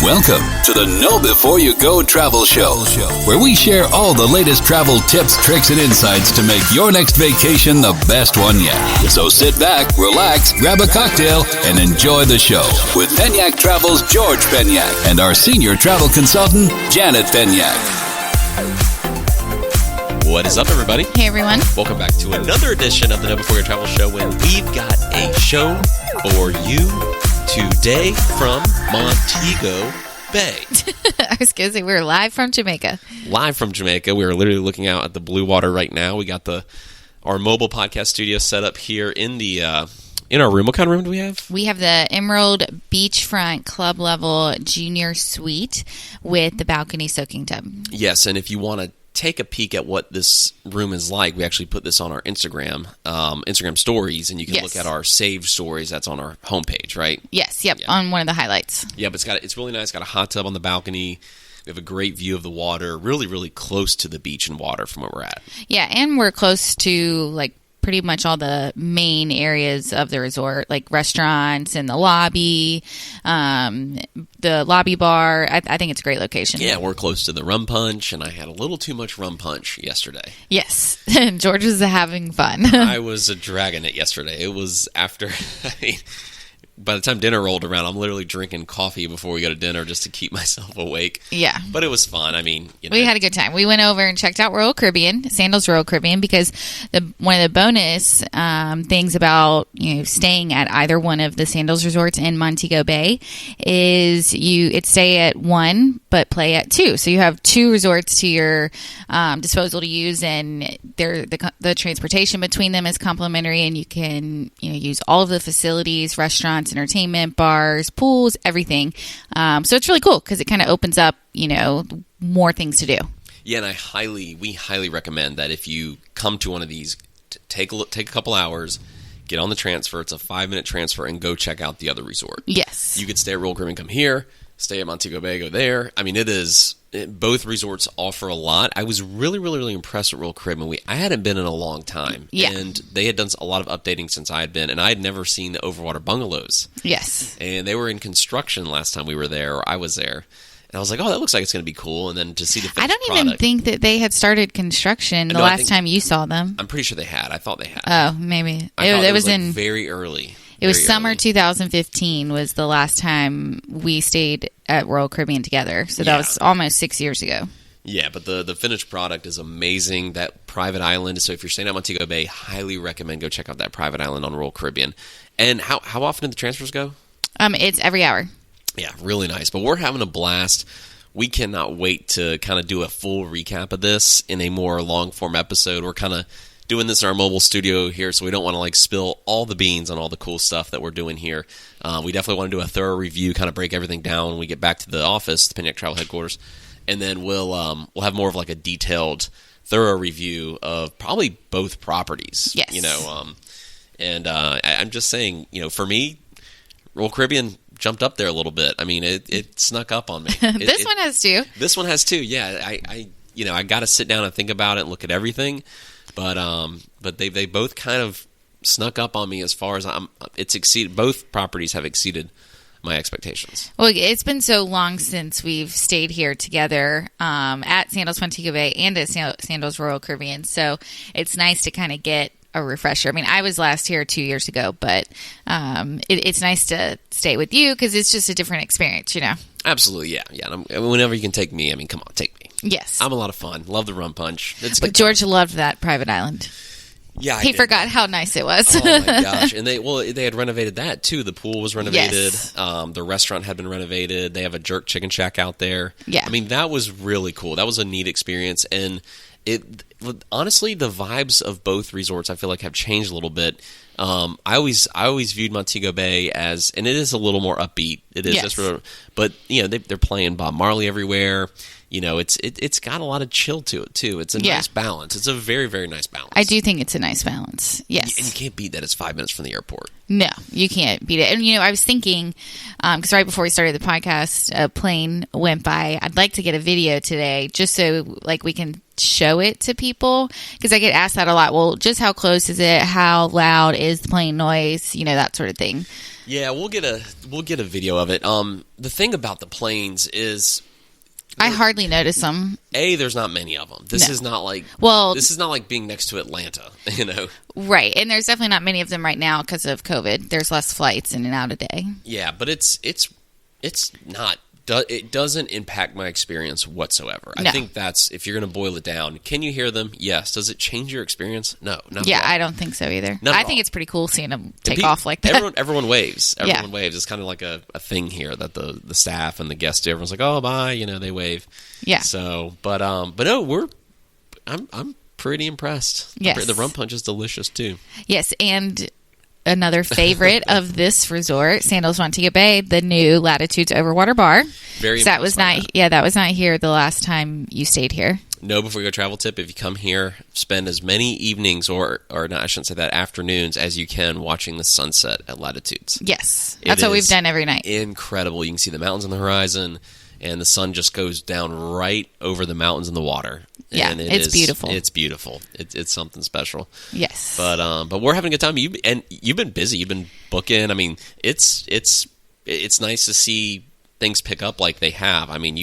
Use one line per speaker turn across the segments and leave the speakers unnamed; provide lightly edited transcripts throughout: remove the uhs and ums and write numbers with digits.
Welcome to the Know Before You Go Travel Show, where we share all the latest travel tips, tricks, and insights to make your next vacation the best one yet. So sit back, relax, grab a cocktail, and enjoy the show with Penyak Travel's George Penyak and our senior travel consultant, Janet Penyak.
What is up, everybody?
Hey, everyone.
Welcome back to another edition of the Know Before Your Travel Show, when we've got a show for you today from Montego Bay.
I was going to say, we're live from Jamaica.
Live from Jamaica. We're literally looking out at the blue water right now. We got our mobile podcast studio set up here in our room. What kind of room do we have?
We have the Emerald Beachfront Club Level Junior Suite with the balcony soaking tub.
Yes, and if you want to take a peek at what this room is like, we actually put this on our Instagram stories, and you can look at our saved stories. That's on our homepage, right?
Yes, on one of the highlights.
Yeah, but it's really nice. Got a hot tub on the balcony. We have a great view of the water, really, really close to the beach and water from where we're at. Yeah,
and we're close to pretty much all the main areas of the resort, like restaurants and the lobby bar. I think it's a great location.
Yeah, we're close to the rum punch, and I had a little too much rum punch yesterday.
Yes, and George was having fun.
I was dragging it yesterday. It was after... by the time dinner rolled around, I'm literally drinking coffee before we go to dinner just to keep myself awake.
Yeah.
But it was fun. I mean,
we had a good time. We went over and checked out Sandals Royal Caribbean, because one of the bonus things about staying at either one of the Sandals resorts in Montego Bay is it's stay at one but play at two. So you have two resorts to your disposal to use, and the transportation between them is complimentary, and you can use all of the facilities, restaurants, entertainment, bars, pools, everything. So it's really cool because it kind of opens up, more things to do.
Yeah, and we highly recommend that if you come to one of these, take a couple hours, get on the transfer. It's a 5-minute transfer, and go check out the other resort.
Yes.
You could stay at Royal Caribbean, come here, stay at Montego Bay, go there. I mean, both resorts offer a lot. I was really, really, really impressed with Royal Caribbean. I hadn't been in a long time.
Yeah.
And they had done a lot of updating since I had been, and I had never seen the overwater bungalows.
Yes.
And they were in construction last time we were there, or I was there. And I was like, oh, that looks like it's going to be cool. And then to see the finished
product. I don't even think that they had started construction the last time you saw them.
I'm pretty sure they had. I thought they had.
Oh, maybe.
It was very early.
It was summer 2015 was the last time we stayed at Royal Caribbean together. So that was almost 6 years ago.
Yeah, but the finished product is amazing. That private island. So if you're staying at Montego Bay, highly recommend go check out that private island on Royal Caribbean. And how often do the transfers go?
It's every hour.
Yeah, really nice. But we're having a blast. We cannot wait to kind of do a full recap of this in a more long-form episode. We're kind of doing this in our mobile studio here, so we don't want to spill all the beans on all the cool stuff that we're doing here. We definitely want to do a thorough review, kind of break everything down when we get back to the office, the Penyak Travel headquarters, and then we'll have more of a detailed, thorough review of probably both properties.
Yes.
I'm just saying, for me, Royal Caribbean jumped up there a little bit. I mean, it snuck up on me.
This one has too.
This one has too. Yeah, I got to sit down and think about it and look at everything. But they both kind of snuck up on me as far as it's exceeded. Both properties have exceeded my expectations.
Well, it's been so long since we've stayed here together at Sandals Montego Bay and at Sandals Royal Caribbean. So it's nice to kind of get a refresher. I mean, I was last here 2 years ago, but it's nice to stay with you because it's just a different experience,
Absolutely, yeah. And whenever you can take me, come on, take me.
Yes.
I'm a lot of fun. Love the rum punch.
But George loved that private island.
Yeah,
he forgot how nice it was.
Oh my gosh! And they had renovated that too. The pool was renovated.
Yes.
The restaurant had been renovated. They have a jerk chicken shack out there.
Yeah.
I mean, that was really cool. That was a neat experience, and honestly, the vibes of both resorts I feel like have changed a little bit. I always viewed Montego Bay as, and it is a little more upbeat. It is,
yes.
but they're playing Bob Marley everywhere. it's got a lot of chill to it too. It's a nice balance. It's a very, very nice balance.
I do think it's a nice balance. Yes.
And you can't beat that. It's 5 minutes from the airport.
No, you can't beat it. And, I was thinking, because right before we started the podcast, a plane went by. I'd like to get a video today just so we can show it to people, because I get asked that a lot. Well, just how close is it? How loud is the plane noise? That sort of thing.
Yeah, we'll get a video of it. The thing about the planes is,
I hardly notice them.
There's not many of them. This is not like being next to Atlanta,
Right, and there's definitely not many of them right now because of COVID. There's less flights in and out a day.
Yeah, but it's not. It doesn't impact my experience whatsoever.
No.
I think that's, if you're going to boil it down, can you hear them? Yes. Does it change your experience? No. Not at all.
I don't think so either.
Not
I
at
think
all.
It's pretty cool seeing them take off like that.
Everyone waves. Everyone waves. It's kind of like a thing here that the staff and the guests do. Everyone's like, oh, bye. They wave.
Yeah.
So, but no, I'm pretty impressed.
Yes.
The rum punch is delicious too.
Yes, and another favorite of this resort, Sandals Montego Bay, the new Latitudes Overwater Bar.
Very.
That was not. Yeah, that was not here the last time you stayed here.
No, before you go, travel tip: if you come here, spend as many evenings or not, I shouldn't say that, afternoons as you can watching the sunset at Latitudes.
Yes, that's what we've done every night.
Incredible! You can see the mountains on the horizon, and the sun just goes down right over the mountains and the water.
Yeah,
and
it's beautiful.
It's beautiful. It's something special.
Yes,
but we're having a good time. You've been busy. You've been booking. I mean, it's nice to see things pick up like they have. I mean,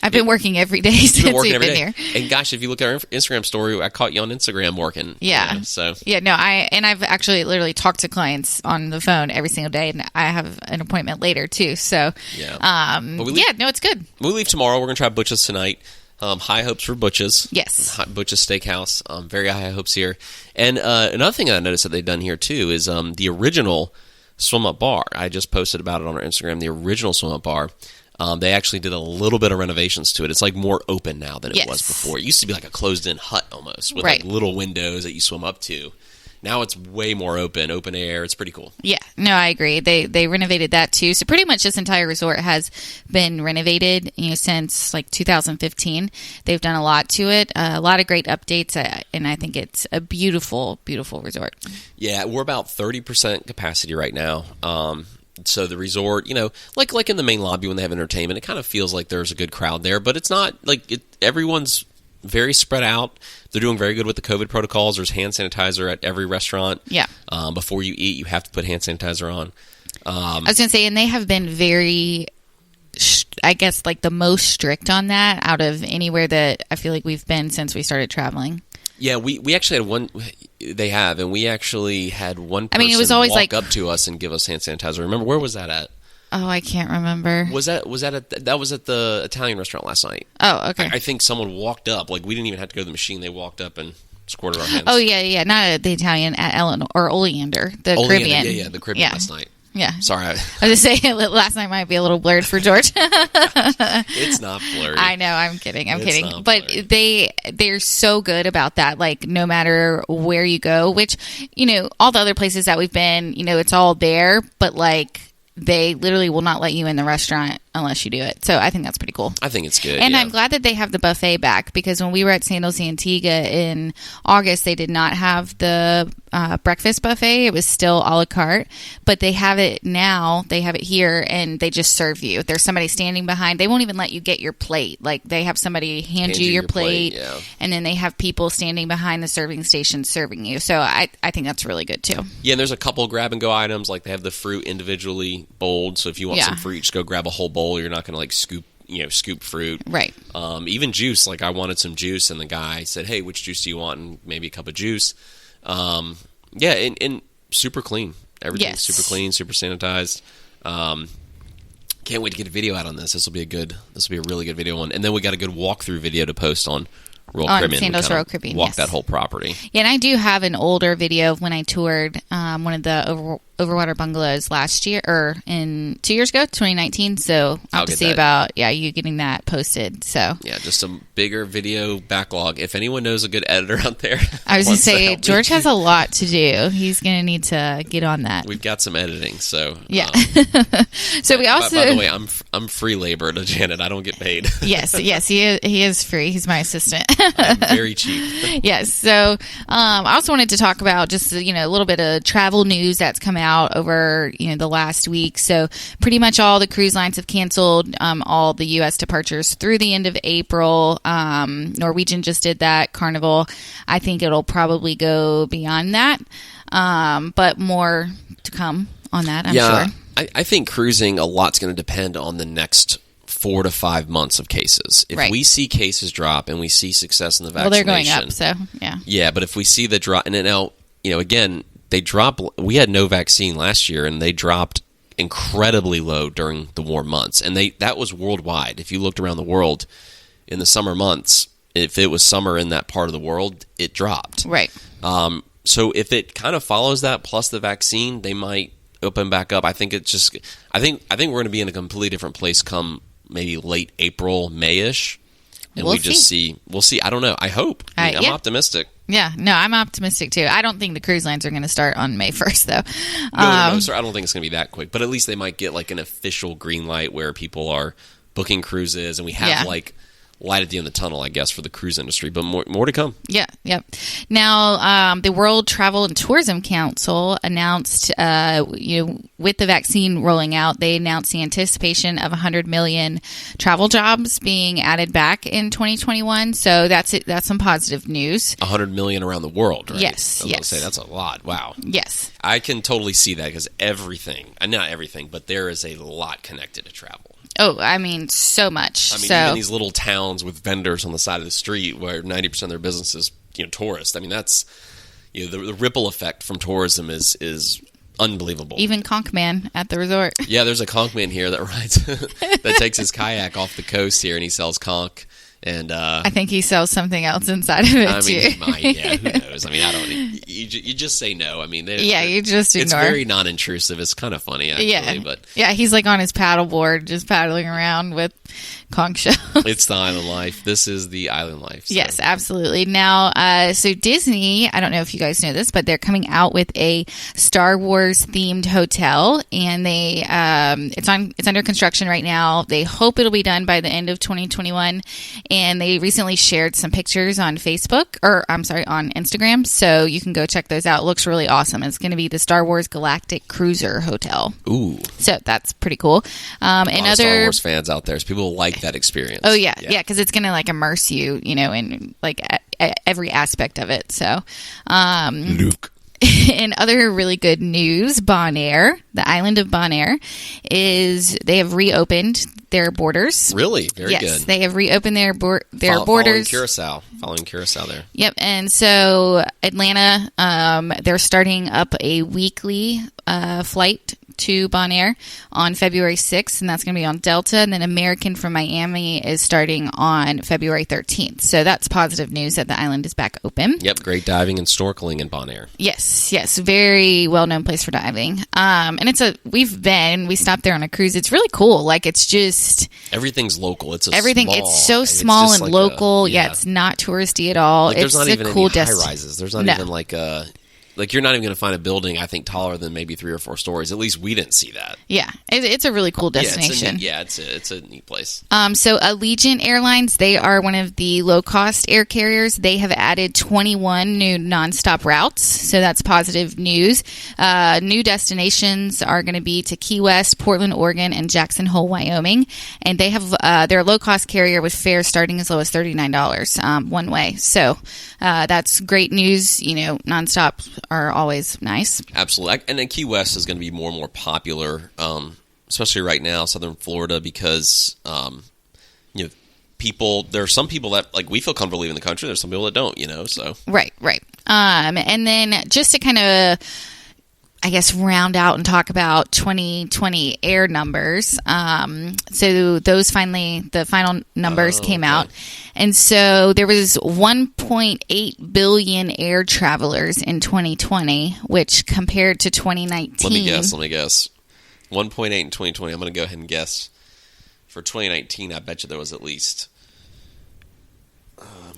I've been
working every day since we've been here.
And gosh, if you look at our Instagram story, I caught you on Instagram working.
Yeah. I've actually literally talked to clients on the phone every single day, and I have an appointment later too. So it's good.
We leave tomorrow. We're gonna try Butch's tonight. High hopes for Butch's.
Yes.
Butch's Steakhouse. Very high hopes here. And another thing I noticed that they've done here too is the original swim up bar. I just posted about it on our Instagram. The original swim up bar. They actually did a little bit of renovations to it. It's more open now than it was before. It used to be like a closed-in hut almost with little windows that you swim up to. Now it's way more open air. It's pretty cool.
Yeah, no, I agree. They renovated that too. So pretty much this entire resort has been renovated, since 2015. They've done a lot to it, a lot of great updates, and I think it's a beautiful, beautiful resort.
Yeah, we're about 30% capacity right now. So the resort, like in the main lobby when they have entertainment, it kind of feels like there's a good crowd there, but it's not everyone's very spread out. They're doing very good with the COVID protocols. There's hand sanitizer at every restaurant.
Yeah.
Before you eat, you have to put hand sanitizer on.
I was going to say, and they have been very, I guess, the most strict on that out of anywhere that I feel like we've been since we started traveling.
Yeah, we actually had one. They have, and we actually had one person
it was always
walk up to us and give us hand sanitizer. Remember, where was that at?
Oh, I can't remember.
Was that that was at the Italian restaurant last night?
Oh, okay.
I think someone walked up. We didn't even have to go to the machine. They walked up and squirted our hands.
Oh, yeah. Not at the Italian, at Eleanor or Oleander, the Caribbean.
Yeah, the Caribbean last night.
Yeah.
Sorry.
I was just saying, last night might be a little blurred for George.
It's not blurry.
I know. I'm kidding. But they're so good about that. No matter where you go, which, all the other places that we've been, it's all there. But they literally will not let you in the restaurant unless you do it. So I think that's pretty cool.
I think it's good.
And I'm glad that they have the buffet back, because when we were at Sandals Antigua in August, they did not have the breakfast buffet. It was still a la carte, but they have it now. They have it here, and they just serve you. There's somebody standing behind. They won't even let you get your plate. They have somebody hand you your plate, and then they have people standing behind the serving station serving you. So I think that's really good too.
Yeah, and there's a couple grab-and-go items. They have the fruit individually bowled, so if you want some fruit, just go grab a whole bowl. You're not going to scoop fruit.
Right.
Even juice. I wanted some juice, and the guy said, hey, which juice do you want? And maybe a cup of juice. And super clean. Everything's super clean, super sanitized. Can't wait to get a video out on this. This will be a really good video one. And then we got a good walkthrough video to post on Royal Caribbean.
Sandals Royal Caribbean.
Walk that whole property.
Yeah, and I do have an older video of when I toured one of the overwater bungalows last year, or in 2 years ago, 2019. So I'll have to see about you getting that posted. So
yeah, just a bigger video backlog. If anyone knows a good editor out there,
I was going to say George has a lot to do. He's going to need to get on that.
We've got some editing, so
yeah. So we also,
by the way, I'm free labor to Janet. I don't get paid.
yes, he is free. He's my assistant.
I'm very cheap.
Yes. So I also wanted to talk about just a little bit of travel news that's come out over the last week. So pretty much all the cruise lines have canceled all the U.S. departures through the end of April. Norwegian just did that. Carnival, I think it'll probably go beyond that, but more to come on that, I'm sure.
I think cruising, a lot's going to depend on the next 4 to 5 months of cases. If we see cases drop and we see success in the vaccination,
well, they're going up, so yeah.
Yeah, but if we see the drop, and now again, they drop. We had no vaccine last year, and they dropped incredibly low during the warm months, and that was worldwide. If you looked around the world in the summer months, if it was summer in that part of the world, it dropped.
Right.
So if it kind of follows that plus the vaccine, they might open back up. I think we're going to be in a completely different place come maybe late April, May-ish. And we'll see. We'll see. I don't know. I hope. I'm optimistic.
Yeah. No, I'm optimistic too. I don't think the cruise lines are going to start on May 1st though.
No, sir. I don't think it's going to be that quick. But at least they might get like an official green light where people are booking cruises, and we have like light at the end of the tunnel, I guess, for the cruise industry, but more to come.
Yeah, yep. Now, the World Travel and Tourism Council announced, with the vaccine rolling out, they announced the anticipation of 100 million travel jobs being added back in 2021. So that's it. That's some positive news.
100 million around the world, right?
Yes,
I was going to say, that's a lot. Wow.
Yes.
I can totally see that because not everything, but there is a lot connected to travel.
Oh, I mean, so much.
I mean, even these little towns with vendors on the side of the street where 90% of their business is, tourists. I mean, that's, the ripple effect from tourism is unbelievable.
Even conch man at the resort.
Yeah, there's a conch man here that that takes his kayak off the coast here, and he sells conch. And
I think he sells something else inside of it too.
He might. Yeah, who knows? I mean, I don't. You just say no. I mean,
you just ignore.
It's very non-intrusive. It's kind of funny, actually. But
he's like on his paddleboard, just paddling around with conch shell.
It's the island life. This is the island life. So.
Yes, absolutely. Now, so Disney, I don't know if you guys know this, but they're coming out with a Star Wars themed hotel, and they it's under construction right now. They hope it'll be done by the end of 2021. And they recently shared some pictures on on Instagram. So you can go check those out. It looks really awesome. It's going to be the Star Wars Galactic Cruiser Hotel.
Ooh.
So that's pretty cool.
And other Star Wars fans out there. So people like that experience.
Oh, yeah. Yeah, because it's going to like immerse you, in like every aspect of it. So,
Luke.
In other really good news, Bonaire, the island of Bonaire, they have reopened their borders.
Really? Very good.
Yes, they have reopened their borders.
Following Curacao there.
Yep, and so Atlanta, they're starting up a weekly flight to Bonaire on February 6th, and that's going to be on Delta. And then American from Miami is starting on February 13th. So that's positive news that the island is back open.
Yep, great diving and snorkeling in Bonaire.
Yes, very well-known place for diving. And we stopped there on a cruise. It's really cool. Like, it's just...
Everything's local. It's
so small and local. It's not touristy at all.
Like,
it's
not even
cool
any high-rises. There's not even like a... Like, you're not even going to find a building, I think, taller than maybe 3 or 4 stories. At least we didn't see that.
Yeah. It's a really cool destination.
It's a neat place.
So Allegiant Airlines, they are one of the low-cost air carriers. They have added 21 new nonstop routes. So that's positive news. New destinations are going to be to Key West, Portland, Oregon, and Jackson Hole, Wyoming. And they have their low-cost carrier with fares starting as low as $39 one way. So that's great news. Nonstop are always nice.
Absolutely. And then Key West is going to be more and more popular, especially right now, Southern Florida, because there are some people that, like, we feel comfortable leaving the country. There's some people that don't, so.
Right. And then just to kind of I guess, round out and talk about 2020 air numbers. So those the final numbers came out. And so there was 1.8 billion air travelers in 2020, which compared to 2019.
Let me guess. 1.8 in 2020. I'm going to go ahead and guess. For 2019, I bet you there was at least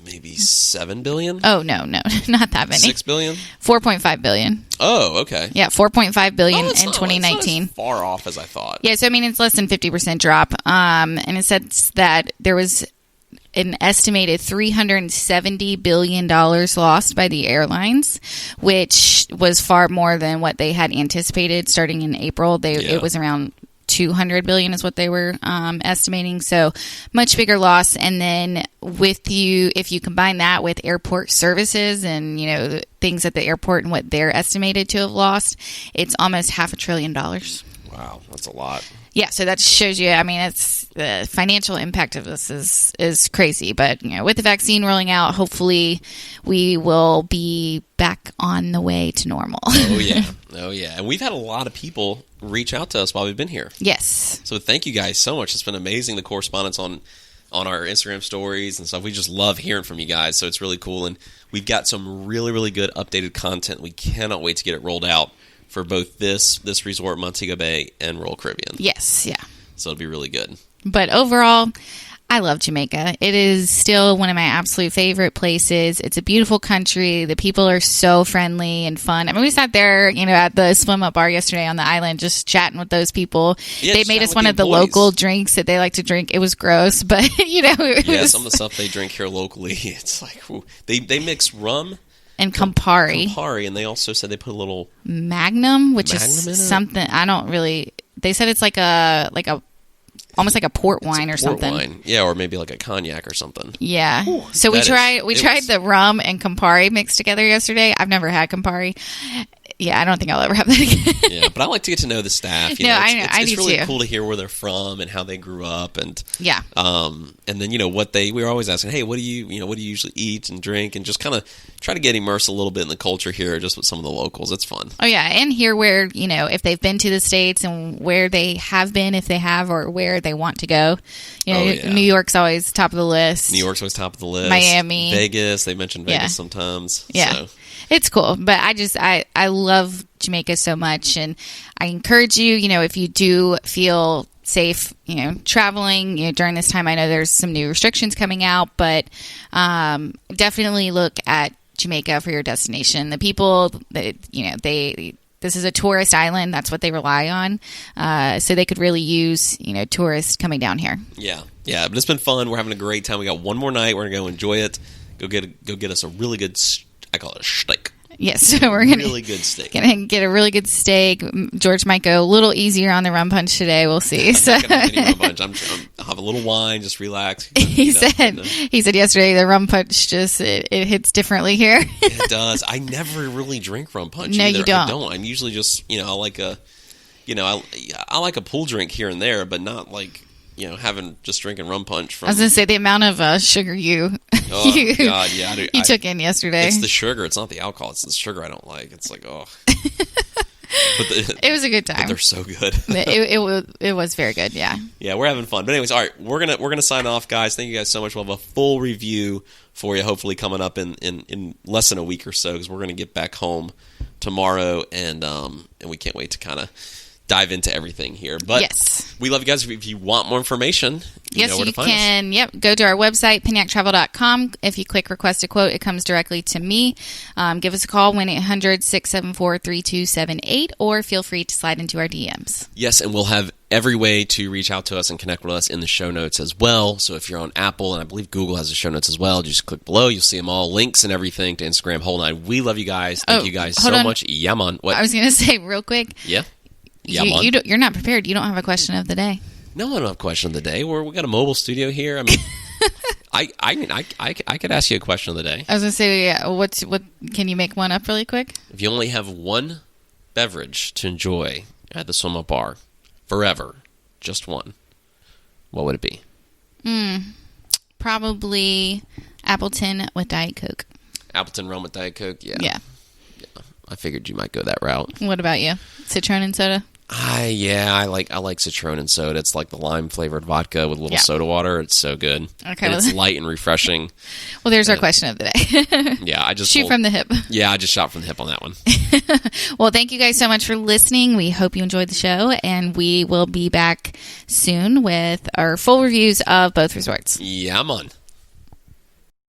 maybe 7 billion?
Oh, no, not that many.
6 billion?
4.5 billion.
Oh, okay.
Yeah, 4.5 billion in 2019.
It's not as far off as I thought.
Yeah, so I mean, it's less than 50% drop. And it says that there was an estimated $370 billion lost by the airlines, which was far more than what they had anticipated starting in April. It was around 200 billion is what they were estimating, so much bigger loss. And then if you combine that with airport services and things at the airport and what they're estimated to have lost, it's almost $500 billion.
Wow, that's a lot.
Yeah, so that shows you. I mean, it's the financial impact of this is crazy. But with the vaccine rolling out, hopefully we will be back on the way to normal.
Oh yeah, and we've had a lot of people reach out to us while we've been here.
Yes.
So thank you guys so much. It's been amazing, the correspondence on our Instagram stories and stuff. We just love hearing from you guys. So it's really cool, and we've got some really, really good updated content. We cannot wait to get it rolled out for both this resort, Montego Bay, and Royal Caribbean.
Yes, yeah.
So it'll be really good.
But overall, I love Jamaica. It is still one of my absolute favorite places. It's a beautiful country. The people are so friendly and fun. I mean, we sat there, at the swim up bar yesterday on the island, just chatting with those people.
Yeah,
they made us one of the local drinks that they like to drink. It was gross, but
some of the stuff they drink here locally, it's like, ooh, they mix rum
and Campari.
And they also said they put a little
Magnum, which is something I don't really. They said it's like a almost like a port wine or something. Wine.
Yeah, or maybe like a cognac or something.
Yeah. Ooh, so we tried the rum and Campari mixed together yesterday. I've never had Campari. Yeah, I don't think I'll ever have that again.
Yeah, but I like to get to know the staff. It's really cool to hear where they're from and how they grew up, and and then we were always asking, hey, what do you usually eat and drink, and just kind of try to get immersed a little bit in the culture here, just with some of the locals. It's fun.
Oh yeah, and hear where if they've been to the States and where they have been, if they have, or where they want to go. New York's always top of the list.
Miami, Vegas. They mentioned Vegas sometimes.
Yeah. So. It's cool, but I love Jamaica so much, and I encourage you, if you do feel safe, traveling, during this time. I know there's some new restrictions coming out, but definitely look at Jamaica for your destination. The people that, this is a tourist island. That's what they rely on. So they could really use, tourists coming down here.
Yeah. But it's been fun. We're having a great time. We got one more night. We're going to go enjoy it. Go get us a really good, I call it a steak.
Yes, so we're going to
really good steak.
Gonna get a really good steak. George might go a little easier on the rum punch today. We'll see.
I'm not gonna have any rum punch. I'll have a little wine, just relax.
He said yesterday the rum punch it hits differently here.
It does. I never really drink rum punch.
No,
either.
You don't.
I don't. I'm usually just I like I like a pool drink here and there, but not like drinking rum punch from.
I was gonna say the amount of sugar you
God, yeah,
you took in yesterday.
It's the sugar. It's not the alcohol. It's the sugar I don't like. It's like
it was a good time.
But they're so good.
it was very good. Yeah.
Yeah, we're having fun. But anyways, all right, we're gonna sign off, guys. Thank you guys so much. We'll have a full review for you, hopefully coming up in less than a week or so, because we're gonna get back home tomorrow, and we can't wait to kind of dive into everything here. But yes, we love you guys. If you want more information, you know where to find us.
Yep, go to our website, penyaktravel.com. If you click request a quote, it comes directly to me. Give us a call, 1-800-674-3278, or feel free to slide into our DMs.
Yes, and we'll have every way to reach out to us and connect with us in the show notes as well. So if you're on Apple, and I believe Google has the show notes as well, just click below. You'll see them all, links and everything to Instagram, whole nine. We love you guys. Thank you guys so much. Yeah, man. What?
I was going to say real quick.
Yeah.
You're not prepared. You don't have a question of the day.
No, I don't have a question of the day. We got a mobile studio here. I mean, I could ask you a question of the day.
I was gonna say, what? Can you make one up really quick?
If you only have one beverage to enjoy at the swim up bar forever, just one, what would it be?
Probably Appleton with Diet Coke.
Appleton rum with Diet Coke. Yeah. I figured you might go that route.
What about you? Citron and soda?
I like Citron and soda. It's like the lime flavored vodka with a little soda water. It's so good.
Okay,
and it's light and refreshing.
Well, there's our question of the day.
Yeah, I just
shoot from the hip.
Yeah, I just shot from the hip on that one.
Well, thank you guys so much for listening. We hope you enjoyed the show, and we will be back soon with our full reviews of both resorts.
Yeah, I'm on.